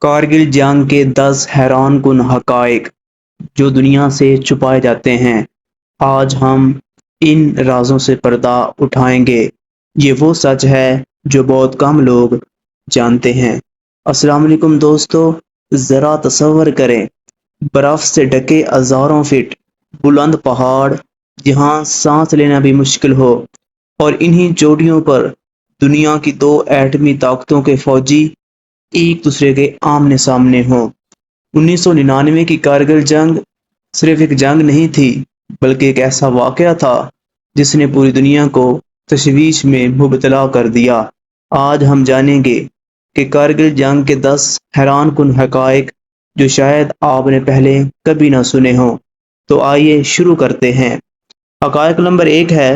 کارگل جنگ کے 10 حیران کن حقائق جو دنیا سے چھپائے جاتے ہیں، آج ہم ان رازوں سے پردہ اٹھائیں گے۔ یہ وہ سچ ہے جو بہت کم لوگ جانتے ہیں۔ السلام علیکم دوستو، ذرا تصور کریں، برف سے ڈھکے ہزاروں فٹ بلند پہاڑ جہاں سانس لینا بھی مشکل ہو، اور انہی چوٹیوں پر دنیا کی دو ایٹمی طاقتوں کے فوجی ایک دوسرے کے آمنے سامنے ہوں۔ 1999 کی کارگل جنگ صرف ایک جنگ نہیں تھی، بلکہ ایک ایسا واقعہ تھا جس نے پوری دنیا کو تشویش میں مبتلا کر دیا۔ آج ہم جانیں گے کہ کارگل جنگ کے 10 حیران کن حقائق جو شاید آپ نے پہلے کبھی نہ سنے ہوں۔ تو آئیے شروع کرتے ہیں۔ حقائق نمبر 1 ہے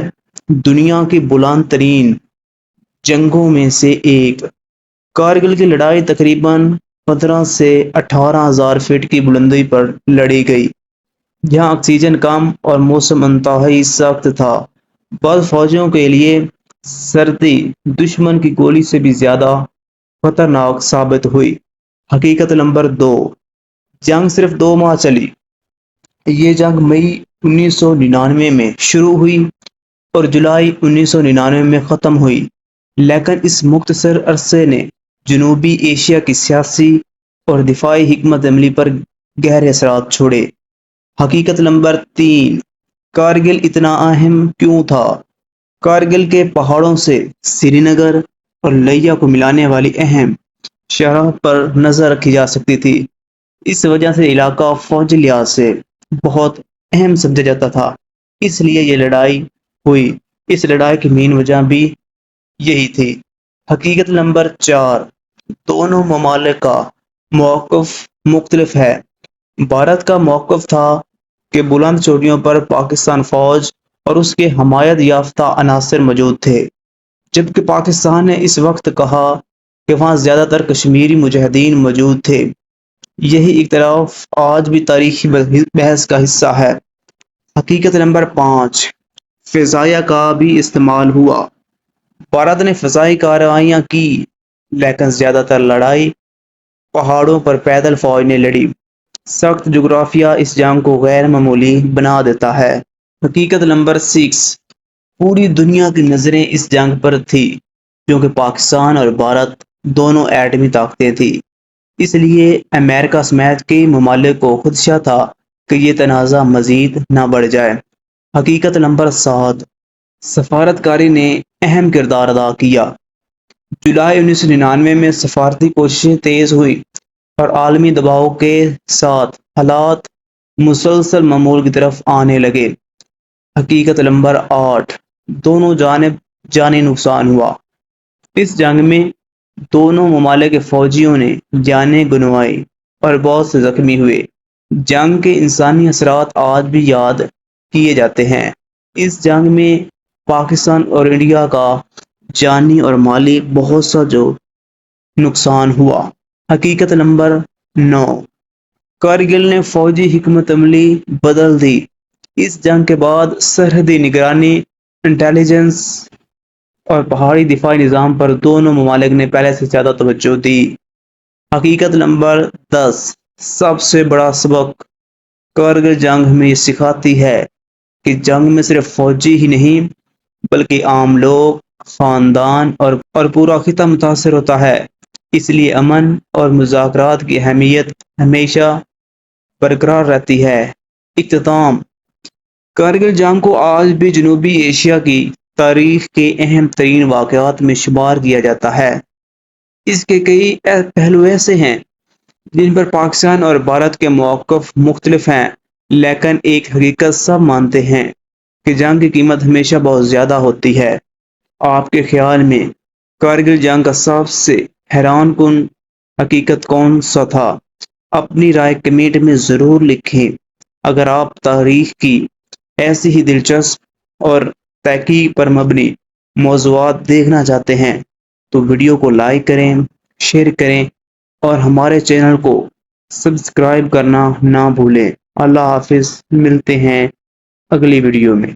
دنیا کی بلند ترین جنگوں میں سے ایک۔ کارگل کی لڑائی تقریباً 15 سے 18,000 فٹ کی بلندی پر لڑی گئی، جہاں آکسیجن کم اور موسم انتہائی سخت تھا۔ بعض فوجیوں کے لیے سردی دشمن کی گولی سے بھی زیادہ خطرناک ثابت ہوئی۔ حقیقت نمبر 2، جنگ صرف 2 ماہ چلی۔ یہ جنگ مئی 1999 میں شروع ہوئی اور جولائی 1999 میں ختم ہوئی، لیکن اس مختصر عرصے نے جنوبی ایشیا کی سیاسی اور دفاعی حکمت عملی پر گہرے اثرات چھوڑے۔ حقیقت نمبر 3، کارگل اتنا اہم کیوں تھا؟ کارگل کے پہاڑوں سے سری نگر اور لیہ کو ملانے والی اہم شاہراہ پر نظر رکھی جا سکتی تھی۔ اس وجہ سے علاقہ فوجی لحاظ سے بہت اہم سمجھا جاتا تھا، اس لیے یہ لڑائی ہوئی۔ اس لڑائی کی مین وجہ بھی یہی تھی۔ حقیقت نمبر 4، دونوں ممالک کا موقف مختلف ہے۔ بھارت کا موقف تھا کہ بلند چوٹیوں پر پاکستان فوج اور اس کے حمایت یافتہ عناصر موجود تھے، جبکہ پاکستان نے اس وقت کہا کہ وہاں زیادہ تر کشمیری مجاہدین موجود تھے۔ یہی اختلاف آج بھی تاریخی بحث کا حصہ ہے۔ حقیقت نمبر 5، فضائیہ کا بھی استعمال ہوا۔ بھارت نے فضائی کارروائیاں کی، لیکن زیادہ تر لڑائی پہاڑوں پر پیدل فوج نے لڑی۔ سخت جغرافیہ اس جنگ کو غیر معمولی بنا دیتا ہے۔ حقیقت نمبر 6، پوری دنیا کی نظریں اس جنگ پر تھی کیونکہ پاکستان اور بھارت دونوں ایٹمی طاقتیں تھیں۔ اس لیے امریکہ سمیت کئی ممالک کو خدشہ تھا کہ یہ تنازع مزید نہ بڑھ جائے۔ حقیقت نمبر 7، سفارتکاری نے اہم کردار ادا کیا۔ جولائی 1999 میں سفارتی کوششیں تیز ہوئی اور عالمی دباؤ کے ساتھ حالات مسلسل معمول کی طرف آنے لگے۔ حقیقت نمبر 8، دونوں جانب جانی نقصان ہوا۔ اس جنگ میں دونوں ممالک کے فوجیوں نے جانیں گنوائی اور بہت سے زخمی ہوئے۔ جنگ کے انسانی اثرات آج بھی یاد کیے جاتے ہیں۔ اس جنگ میں پاکستان اور انڈیا کا جانی اور مالی بہت سا جو نقصان ہوا۔ حقیقت نمبر 9، کارگل نے فوجی حکمت عملی بدل دی۔ اس جنگ کے بعد سرحدی نگرانی، انٹیلیجنس اور پہاڑی دفاعی نظام پر دونوں ممالک نے پہلے سے زیادہ توجہ دی۔ حقیقت نمبر 10، سب سے بڑا سبق کارگل جنگ ہمیں یہ سکھاتی ہے کہ جنگ میں صرف فوجی ہی نہیں بلکہ عام لوگ، خاندان اور پورا خطہ متاثر ہوتا ہے۔ اس لیے امن اور مذاکرات کی اہمیت ہمیشہ برقرار رہتی ہے۔ اختتام، کارگل جنگ کو آج بھی جنوبی ایشیا کی تاریخ کے اہم ترین واقعات میں شمار کیا جاتا ہے۔ اس کے کئی پہلو ایسے ہیں جن پر پاکستان اور بھارت کے موقف مختلف ہیں، لیکن ایک حقیقت سب مانتے ہیں کہ جنگ کی قیمت ہمیشہ بہت زیادہ ہوتی ہے۔ آپ کے خیال میں کارگل جنگ کا سب سے حیران کن حقیقت کون سا تھا؟ اپنی رائے کمنٹ میں ضرور لکھیں۔ اگر آپ تاریخ کی ایسی ہی دلچسپ اور تحقیق پر مبنی موضوعات دیکھنا چاہتے ہیں تو ویڈیو کو لائک کریں، شیئر کریں اور ہمارے چینل کو سبسکرائب کرنا نہ بھولیں۔ اللہ حافظ، ملتے ہیں اگلی ویڈیو میں۔